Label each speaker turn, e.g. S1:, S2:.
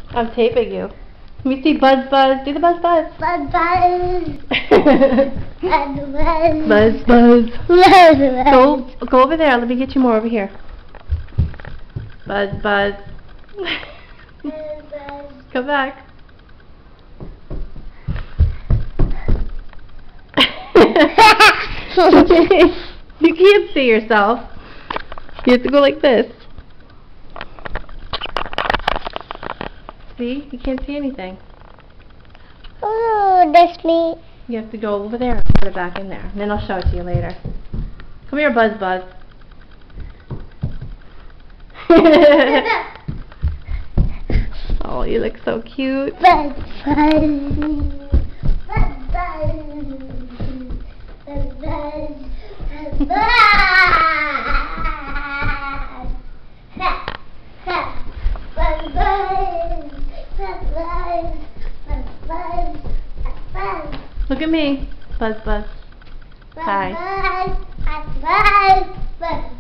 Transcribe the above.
S1: I'm taping you. Let me see Buzz Buzz. Do the Buzz Buzz.
S2: Buzz Buzz.
S1: Buzz Buzz. Go over there. Let me get you more over here. Buzz Buzz. Come back. You can't see yourself. You have to go like this. See? You can't see anything.
S2: Oh, that's me.
S1: You have to go over there and put it back in there. And then I'll show it to you later. Come here, Buzz Buzz. Oh, you look so cute.
S2: Buzz Buzz. Buzz Buzz. Buzz Buzz. Buzz Buzz. Buzz Buzz.
S1: Look at me. Buzz Buzz. Hi.
S2: Buzz Buzz. Buzz Buzz.